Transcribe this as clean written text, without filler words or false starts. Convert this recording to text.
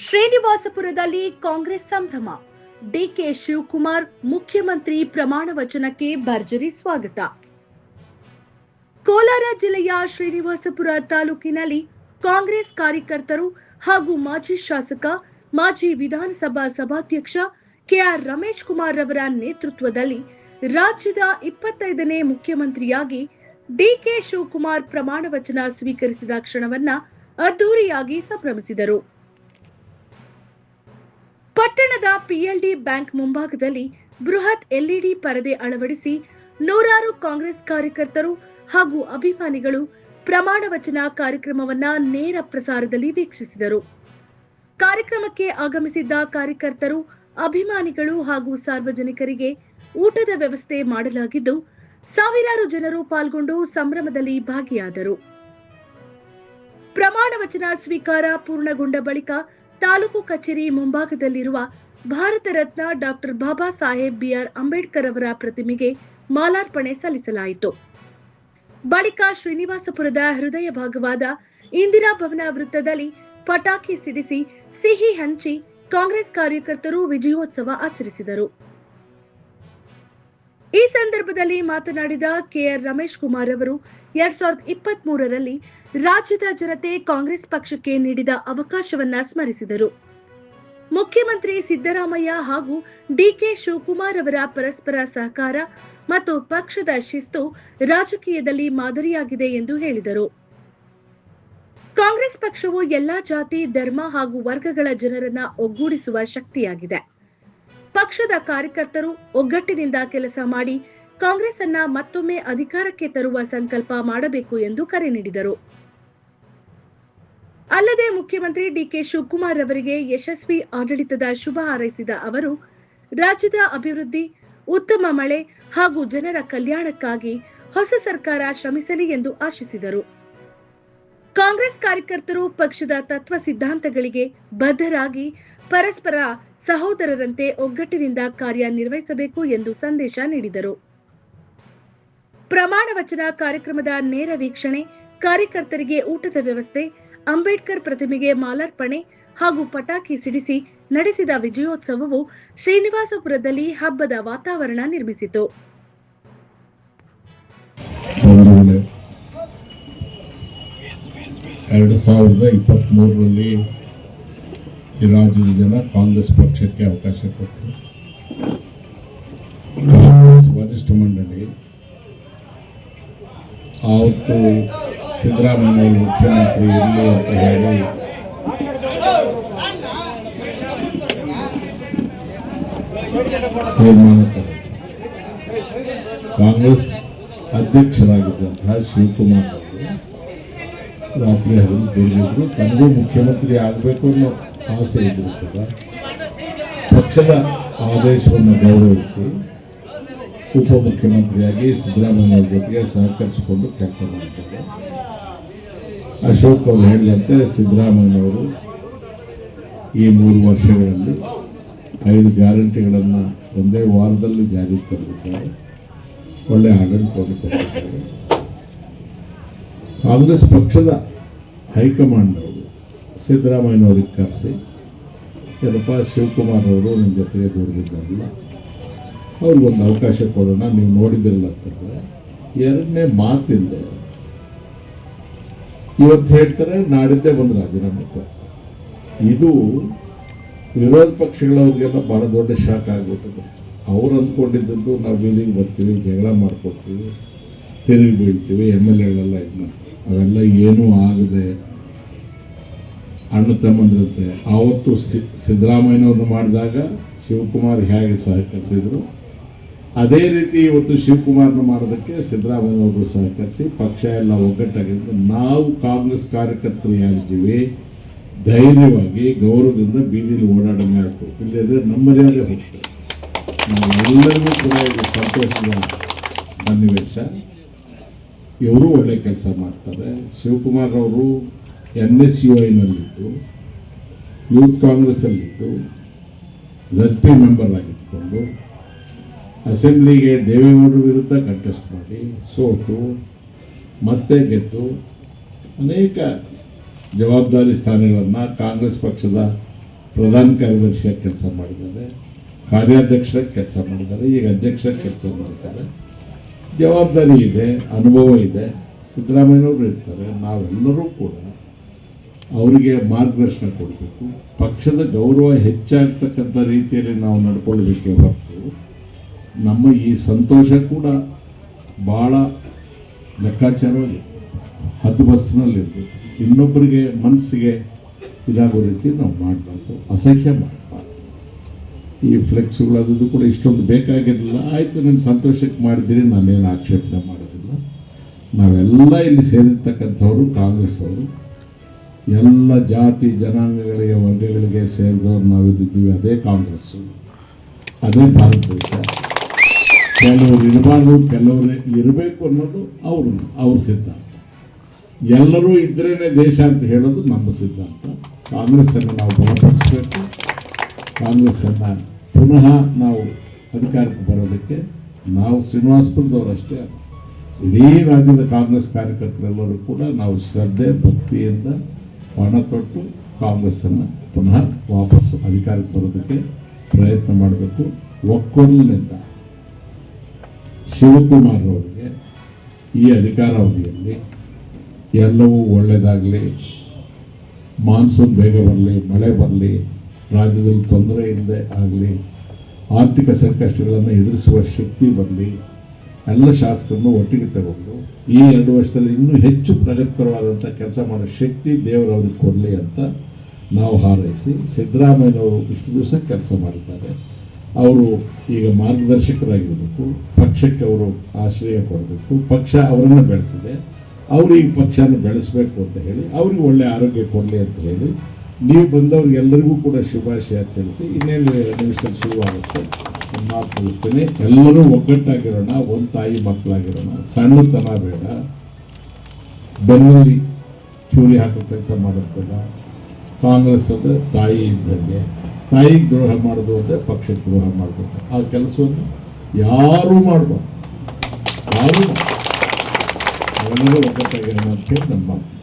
ಶ್ರೀನಿವಾಸಪುರದಲ್ಲಿ ಕಾಂಗ್ರೆಸ್ ಸಂಭ್ರಮ. ಡಿಕೆ ಶಿವಕುಮಾರ್ ಮುಖ್ಯಮಂತ್ರಿ ಪ್ರಮಾಣ ವಚನಕ್ಕೆ ಭರ್ಜರಿ ಸ್ವಾಗತ. ಕೋಲಾರ ಜಿಲ್ಲೆಯ ಶ್ರೀನಿವಾಸಪುರ ತಾಲೂಕಿನಲ್ಲಿ ಕಾಂಗ್ರೆಸ್ ಕಾರ್ಯಕರ್ತರು ಹಾಗೂ ಮಾಜಿ ಶಾಸಕ, ಮಾಜಿ ವಿಧಾನಸಭಾ ಸಭಾಧ್ಯಕ್ಷ ಕೆಆರ್ ರಮೇಶ್ ಕುಮಾರ್ ಅವರ ನೇತೃತ್ವದಲ್ಲಿ ರಾಜ್ಯದ 25ನೇ ಮುಖ್ಯಮಂತ್ರಿಯಾಗಿ ಡಿಕೆ ಶಿವಕುಮಾರ್ ಪ್ರಮಾಣ ವಚನ ಸ್ವೀಕರಿಸಿದ ಕ್ಷಣವನ್ನ ಅದ್ದೂರಿಯಾಗಿ ಸಂಭ್ರಮಿಸಿದರು. ಪಟ್ಟಣದ ಪಿಎಲ್ಡಿ ಬ್ಯಾಂಕ್ ಮುಂಭಾಗದಲ್ಲಿ ಬೃಹತ್ ಎಲ್ಇಡಿ ಪರದೆ ಅಳವಡಿಸಿ ನೂರಾರು ಕಾಂಗ್ರೆಸ್ ಕಾರ್ಯಕರ್ತರು ಹಾಗೂ ಅಭಿಮಾನಿಗಳು ಪ್ರಮಾಣ ವಚನ ಕಾರ್ಯಕ್ರಮವನ್ನ ನೇರ ಪ್ರಸಾರದಲ್ಲಿ ವೀಕ್ಷಿಸಿದರು. ಕಾರ್ಯಕ್ರಮಕ್ಕೆ ಆಗಮಿಸಿದ್ದ ಕಾರ್ಯಕರ್ತರು, ಅಭಿಮಾನಿಗಳು ಹಾಗೂ ಸಾರ್ವಜನಿಕರಿಗೆ ಊಟದ ವ್ಯವಸ್ಥೆ ಮಾಡಲಾಗಿದ್ದು, ಸಾವಿರಾರು ಜನರು ಪಾಲ್ಗೊಂಡು ಸಂಭ್ರಮದಲ್ಲಿ ಭಾಗಿಯಾದರು. ಪ್ರಮಾಣ ವಚನ ಸ್ವೀಕಾರ ಪೂರ್ಣಗೊಂಡ ಬಳಿಕ ತಾಲೂಕು ಕಚೇರಿ ಮುಂಭಾಗದಲ್ಲಿರುವ ಭಾರತ ರತ್ನ ಡಾಕ್ಟರ್ ಬಾಬಾ ಸಾಹೇಬ್ ಬಿಆರ್ ಅಂಬೇಡ್ಕರ್ ಅವರ ಪ್ರತಿಮೆಗೆ ಮಾಲಾರ್ಪಣೆ ಸಲ್ಲಿಸಲಾಯಿತು. ಬಳಿಕ ಶ್ರೀನಿವಾಸಪುರದ ಹೃದಯ ಭಾಗವಾದ ಇಂದಿರಾ ಭವನ ವೃತ್ತದಲ್ಲಿ ಪಟಾಕಿ ಸಿಡಿಸಿ ಸಿಹಿ ಹಂಚಿ ಕಾಂಗ್ರೆಸ್ ಕಾರ್ಯಕರ್ತರು ವಿಜಯೋತ್ಸವ ಆಚರಿಸಿದರು. ಈ ಸಂದರ್ಭದಲ್ಲಿ ಮಾತನಾಡಿದ ಕೆಆರ್ ರಮೇಶ್ ಕುಮಾರ್ ಅವರು 2023ರಲ್ಲಿ ರಾಜ್ಯದ ಜನತೆ ಕಾಂಗ್ರೆಸ್ ಪಕ್ಷಕ್ಕೆ ನೀಡಿದ ಅವಕಾಶವನ್ನ ಸ್ಮರಿಸಿದರು. ಮುಖ್ಯಮಂತ್ರಿ ಸಿದ್ದರಾಮಯ್ಯ ಹಾಗೂ ಡಿಕೆ ಶಿವಕುಮಾರ್ ಅವರ ಪರಸ್ಪರ ಸಹಕಾರ ಮತ್ತು ಪಕ್ಷದ ಶಿಸ್ತು ರಾಜಕೀಯದಲ್ಲಿ ಮಾದರಿಯಾಗಿದೆ ಎಂದು ಹೇಳಿದರು. ಕಾಂಗ್ರೆಸ್ ಪಕ್ಷವು ಎಲ್ಲಾ ಜಾತಿ, ಧರ್ಮ ಹಾಗೂ ವರ್ಗಗಳ ಜನರನ್ನ ಒಗ್ಗೂಡಿಸುವ ಶಕ್ತಿಯಾಗಿದೆ. ಪಕ್ಷದ ಕಾರ್ಯಕರ್ತರು ಒಗ್ಗಟ್ಟಿನಿಂದ ಕೆಲಸ ಮಾಡಿ ಕಾಂಗ್ರೆಸ್ ಅನ್ನ ಮತ್ತೊಮ್ಮೆ ಅಧಿಕಾರಕ್ಕೆ ತರುವ ಸಂಕಲ್ಪ ಮಾಡಬೇಕು ಎಂದು ಕರೆ ನೀಡಿದರು. ಅಲ್ಲದೆ ಮುಖ್ಯಮಂತ್ರಿ ಡಿಕೆ ಶಿವಕುಮಾರ್ ಅವರಿಗೆ ಯಶಸ್ವಿ ಆಡಳಿತದ ಶುಭ ಹಾರೈಸಿದ ಅವರು, ರಾಜ್ಯದ ಅಭಿವೃದ್ಧಿ, ಉತ್ತಮ ಮಳೆ ಹಾಗೂ ಜನರ ಕಲ್ಯಾಣಕ್ಕಾಗಿ ಹೊಸ ಸರ್ಕಾರ ಶ್ರಮಿಸಲಿ ಎಂದು ಆಶಿಸಿದರು. ಕಾಂಗ್ರೆಸ್ ಕಾರ್ಯಕರ್ತರು ಪಕ್ಷದ ತತ್ವ ಸಿದ್ಧಾಂತಗಳಿಗೆ ಬದ್ಧರಾಗಿ ಪರಸ್ಪರ ಸಹೋದರರಂತೆ ಒಗ್ಗಟ್ಟಿನಿಂದ ಕಾರ್ಯನಿರ್ವಹಿಸಬೇಕು ಎಂದು ಸಂದೇಶ ನೀಡಿದರು. ಪ್ರಮಾಣ ವಚನ ಕಾರ್ಯಕ್ರಮದ ನೇರ ವೀಕ್ಷಣೆ, ಕಾರ್ಯಕರ್ತರಿಗೆ ಊಟದ ವ್ಯವಸ್ಥೆ, ಅಂಬೇಡ್ಕರ್ ಪ್ರತಿಮೆಗೆ ಮಾಲಾರ್ಪಣೆ ಹಾಗೂ ಪಟಾಕಿ ಸಿಡಿಸಿ ನಡೆಸಿದ ವಿಜಯೋತ್ಸವವು ಶ್ರೀನಿವಾಸಪುರದಲ್ಲಿ ಹಬ್ಬದ ವಾತಾವರಣ ನಿರ್ಮಿಸಿತು. 2023ರಲ್ಲಿ ಈ ರಾಜ್ಯದ ಜನ ಕಾಂಗ್ರೆಸ್ ಪಕ್ಷಕ್ಕೆ ಅವಕಾಶ ಕೊಟ್ಟರು. ಕಾಂಗ್ರೆಸ್ ವರಿಷ್ಠ ಮಂಡಳಿ ಆವತ್ತು ಸಿದ್ದರಾಮಯ್ಯ ಮುಖ್ಯಮಂತ್ರಿ ಇರಲಿ ಅಂತ ಹೇಳಿ ತೀರ್ಮಾನ ತಗೊಂಡು ಕಾಂಗ್ರೆಸ್ ಅಧ್ಯಕ್ಷರಾಗಿದ್ದಂತಹ ಶಿವಕುಮಾರ್ ಅವರು ರಾತ್ರಿ ಹಗಲು ದುಡಿದಿದ್ರು. ತನಗೂ ಮುಖ್ಯಮಂತ್ರಿ ಆಗಬೇಕು ಅನ್ನೋ ಆಸೆ ಇದ್ರು ಕೂಡ ಪಕ್ಷದ ಆದೇಶವನ್ನು ಗೌರವಿಸಿ ಉಪಮುಖ್ಯಮಂತ್ರಿಯಾಗಿ ಸಿದ್ದರಾಮಯ್ಯ ಜೊತೆಗೆ ಸಹಕರಿಸಿಕೊಂಡು ಕೆಲಸ ಮಾಡ್ತಾರೆ. ಅಶೋಕ್ ಅವರು ಹೇಳಿದಂತೆ ಸಿದ್ದರಾಮಯ್ಯವರು ಈ 3 ವರ್ಷಗಳಲ್ಲಿ 5 ಗ್ಯಾರಂಟಿಗಳನ್ನು ಒಂದೇ ವಾರದಲ್ಲಿ ಜಾರಿಗೆ ತಂದಿದ್ದಾರೆ. ಒಳ್ಳೆಯ ಆಡಳಿತವನ್ನು ಕೊಟ್ಟಿದ್ದಾರೆ. ಕಾಂಗ್ರೆಸ್ ಪಕ್ಷದ ಹೈಕಮಾಂಡ್ನವರು ಸಿದ್ದರಾಮಯ್ಯನವ್ರಿಗೆ ಕರೆಸಿ, ಏನಪ್ಪ ಶಿವಕುಮಾರ್ ಅವರು ನನ್ನ ಜೊತೆಗೆ ದುಡಿದಿದ್ದಾರಲ್ಲ, ಅವ್ರಿಗೊಂದು ಅವಕಾಶ ಕೊಡೋಣ, ನೀವು ನೋಡಿದ್ದಿರಲ್ಲ ಅಂತಂದರೆ ಎರಡನೇ ಮಾತಿಲ್ಲದೆ ಇವತ್ತು ಹೇಳ್ತಾರೆ, ನಾಡಿದ್ದೇ ಒಂದು ರಾಜೀನಾಮೆ ಕೊಡ್ತಾರೆ. ಇದು ವಿರೋಧ ಪಕ್ಷಗಳವ್ರಿಗೆಲ್ಲ ಭಾಳ ದೊಡ್ಡ ಶಾಕ್ ಆಗಿಬಿಟ್ಟಿದೆ. ಅವ್ರು ಅಂದ್ಕೊಂಡಿದ್ದು ನಾವು ಬೀದಿಗೆ ಬರ್ತೀವಿ, ಜಗಳ ಮಾಡ್ಕೊಡ್ತೀವಿ, ತಿರುಗಿ ಬೀಳ್ತೀವಿ, MLAಗಳೆಲ್ಲ ಇದು ಮಾಡ್ತೀವಿ. ಅವೆಲ್ಲ ಏನೂ ಆಗದೆ ಅಣ್ಣ ತಮ್ಮಂದ್ರಂತೆ ಆವತ್ತು ಸಿದ್ದರಾಮಯ್ಯನವ್ರನ್ನ ಮಾಡಿದಾಗ ಶಿವಕುಮಾರ್ ಹೇಗೆ ಸಹಕರಿಸಿದ್ರು, ಅದೇ ರೀತಿ ಇವತ್ತು ಶಿವಕುಮಾರ್ನ ಮಾಡೋದಕ್ಕೆ ಸಿದ್ದರಾಮಯ್ಯನವರು ಸಹಕರಿಸಿ ಪಕ್ಷ ಎಲ್ಲ ಒಗ್ಗಟ್ಟಾಗಿದ್ದು, ನಾವು ಕಾಂಗ್ರೆಸ್ ಕಾರ್ಯಕರ್ತರು ಯಾರಿದ್ದೀವಿ ಧೈರ್ಯವಾಗಿ ಗೌರವದಿಂದ ಬೀದಿಲಿ ಓಡಾಡೋಣ ಆಯಿತು. ಇಲ್ಲದಿದ್ದರೆ ನಮ್ಮ ಮರ್ಯಾದೆ ಹೋಗ್ತದೆ. ನಾವೆಲ್ಲರಿಗೂ ಕೂಡ ಇದು ಸಂತೋಷದ ಸನ್ನಿವೇಶ. ಇವರು ಒಳ್ಳೆ ಕೆಲಸ ಮಾಡ್ತಾರೆ. ಶಿವಕುಮಾರ್ ಅವರು NSUIನಲ್ಲಿದ್ದು, ಯೂತ್ ಕಾಂಗ್ರೆಸ್ಸಲ್ಲಿದ್ದು, ZP ಮೆಂಬರ್ ಆಗಿದ್ದುಕೊಂಡು ಅಸೆಂಬ್ಲಿಗೆ ದೇವೇಗೌಡರ ವಿರುದ್ಧ ಕಂಟೆಸ್ಟ್ ಮಾಡಿ ಸೋತು ಮತ್ತೆ ಗೆದ್ದು ಅನೇಕ ಜವಾಬ್ದಾರಿ ಸ್ಥಾನಗಳನ್ನು ಕಾಂಗ್ರೆಸ್ ಪಕ್ಷದ ಪ್ರಧಾನ ಕಾರ್ಯದರ್ಶಿಯಾಗಿ ಕೆಲಸ ಮಾಡಿದ್ದಾರೆ, ಕಾರ್ಯಾಧ್ಯಕ್ಷರಾಗಿ ಕೆಲಸ ಮಾಡಿದ್ದಾರೆ, ಈಗ ಅಧ್ಯಕ್ಷರಾಗಿ ಕೆಲಸ ಮಾಡ್ತಾರೆ. ಜವಾಬ್ದಾರಿ ಇದೆ, ಅನುಭವ ಇದೆ. ಸಿದ್ದರಾಮಯ್ಯನವರು ಇರ್ತಾರೆ. ನಾವೆಲ್ಲರೂ ಕೂಡ ಅವರಿಗೆ ಮಾರ್ಗದರ್ಶನ ಕೊಡಬೇಕು. ಪಕ್ಷದ ಗೌರವ ಹೆಚ್ಚಾಗ್ತಕ್ಕಂಥ ರೀತಿಯಲ್ಲಿ ನಾವು ನಡ್ಕೊಳ್ಬೇಕೇ ಹೊರತು ನಮ್ಮ ಈ ಸಂತೋಷ ಕೂಡ ಭಾಳ ಲೆಕ್ಕಾಚಾರವಾಗಿ ಹದ್ದುಬಸ್ತಿನಲ್ಲಿರಬೇಕು. ಇನ್ನೊಬ್ಬರಿಗೆ ಮನಸ್ಸಿಗೆ ಇದಾಗೋ ರೀತಿ ನಾವು ಮಾಡಬಾರ್ದು, ಅಸಹ್ಯ ಮಾಡಬಾರ್ದು. ಈ ಫ್ಲೆಕ್ಸ್ಗಳು ಅದು ಕೂಡ ಇಷ್ಟೊಂದು ಬೇಕಾಗಿರಲಿಲ್ಲ. ಆಯಿತು, ನಿಮ್ಮ ಸಂತೋಷಕ್ಕೆ ಮಾಡಿದ್ದೀರಿ, ನಾನೇನು ಆಕ್ಷೇಪಣೆ ಮಾಡೋದಿಲ್ಲ. ನಾವೆಲ್ಲ ಇಲ್ಲಿ ಸೇರಿರ್ತಕ್ಕಂಥವ್ರು ಕಾಂಗ್ರೆಸ್ ಅವರು, ಎಲ್ಲ ಜಾತಿ ಜನಾಂಗಗಳಿಗೆ ವರ್ಗಗಳಿಗೆ ಸೇರಿದವರು ನಾವಿದ್ದೀವಿ. ಅದೇ ಕಾಂಗ್ರೆಸ್ಸು, ಅದೇ ಭಾರತ ದೇಶ. ಕೆಲವರು ಇರಬಾರ್ದು, ಕೆಲವರು ಇರಬೇಕು ಅನ್ನೋದು ಅವ್ರ ಸಿದ್ಧಾಂತ. ಎಲ್ಲರೂ ಇದ್ರೇ ದೇಶ ಅಂತ ಹೇಳೋದು ನಮ್ಮ ಸಿದ್ಧಾಂತ. ಕಾಂಗ್ರೆಸ್ಸನ್ನು ನಾವು ಬಲಪಡಿಸಬೇಕು. ಕಾಂಗ್ರೆಸ್ಸನ್ನು ಪುನಃ ನಾವು ಅಧಿಕಾರಕ್ಕೆ ಬರೋದಕ್ಕೆ ನಾವು ಶ್ರೀನಿವಾಸಪುರದವರಷ್ಟೇ ಅಲ್ಲ, ಇಡೀ ರಾಜ್ಯದ ಕಾಂಗ್ರೆಸ್ ಕಾರ್ಯಕರ್ತರೆಲ್ಲರೂ ಕೂಡ ನಾವು ಶ್ರದ್ಧೆ ಭಕ್ತಿಯಿಂದ ಪಣ ತೊಟ್ಟು ಕಾಂಗ್ರೆಸ್ಸನ್ನು ಪುನಃ ವಾಪಸ್ಸು ಅಧಿಕಾರಕ್ಕೆ ಬರೋದಕ್ಕೆ ಪ್ರಯತ್ನ ಮಾಡಬೇಕು. ಒಕ್ಕೊರಲಿನಿಂದ ಶಿವಕುಮಾರ್ ಅವರಿಗೆ ಈ ಅಧಿಕಾರಾವಧಿಯಲ್ಲಿ ಎಲ್ಲವೂ ಒಳ್ಳೆಯದಾಗಲಿ, ಮಾನ್ಸೂನ್ ಬೇಗ ಬರಲಿ, ಮಳೆ ಬರಲಿ, ರಾಜ್ಯದಲ್ಲಿ ತೊಂದರೆ ಇಲ್ಲದೆ ಆಗಲಿ, ಆರ್ಥಿಕ ಸಂಕಷ್ಟಗಳನ್ನು ಎದುರಿಸುವ ಶಕ್ತಿ ಬರಲಿ, ಎಲ್ಲ ಶಾಸಕರನ್ನು ಒಟ್ಟಿಗೆ ತಗೊಂಡು ಈ 2 ವರ್ಷದಲ್ಲಿ ಇನ್ನೂ ಹೆಚ್ಚು ಪ್ರಗತಿಪರವಾದಂಥ ಕೆಲಸ ಮಾಡೋ ಶಕ್ತಿ ದೇವರು ಅವ್ರಿಗೆ ಕೊಡಲಿ ಅಂತ ನಾವು ಹಾರೈಸಿ, ಸಿದ್ದರಾಮಯ್ಯನವರು ಇಷ್ಟು ದಿವಸ ಕೆಲಸ ಮಾಡಿದ್ದಾರೆ, ಅವರು ಈಗ ಮಾರ್ಗದರ್ಶಕರಾಗಿರಬೇಕು, ಪಕ್ಷಕ್ಕೆ ಅವರು ಆಶ್ರಯ ಕೊಡಬೇಕು, ಪಕ್ಷ ಅವರನ್ನು ಬೆಳೆಸಿದೆ, ಅವರು ಈಗ ಪಕ್ಷನ ಬೆಳೆಸಬೇಕು ಅಂತ ಹೇಳಿ, ಅವ್ರಿಗೆ ಒಳ್ಳೆ ಆರೋಗ್ಯ ಕೊಡಲಿ ಅಂತ ಹೇಳಿ, ನೀವು ಬಂದವ್ರಿಗೆಲ್ಲರಿಗೂ ಕೂಡ ಶುಭಾಶಯ ತಿಳಿಸಿ ಇನ್ನೇನು 2 ನಿಮಿಷದಲ್ಲಿ ಶುರುವಾಗುತ್ತೆ. ಮಾತು ಮುಗಿಸ್ತೀನಿ. ಎಲ್ಲರೂ ಒಗ್ಗಟ್ಟಾಗಿರೋಣ, ಒಂದು ತಾಯಿ ಮಕ್ಕಳಾಗಿರೋಣ, ಸಣ್ಣತನ ಬೇಡ, ಬೆನ್ನಲ್ಲಿ ಚೂರಿ ಹಾಕೋ ಕೆಲಸ ಮಾಡೋದು ಬೇಡ. ಕಾಂಗ್ರೆಸ್ ಅಂದರೆ ತಾಯಿ ಇದ್ದಂಗೆ, ತಾಯಿಗೆ ದ್ರೋಹ ಮಾಡೋದು ಅಂದರೆ ಪಕ್ಷಕ್ಕೆ ದ್ರೋಹ ಮಾಡಬೇಕು. ಆ ಕೆಲಸವನ್ನು ಯಾರೂ ಮಾಡಬಾರ್ದು, ಯಾರೂ ಎಲ್ಲರೂ ಒಗ್ಗಟ್ಟಾಗಿರೋಣ ಅಂತ ಹೇಳಿ ನಮ್ಮ ಮಾತು.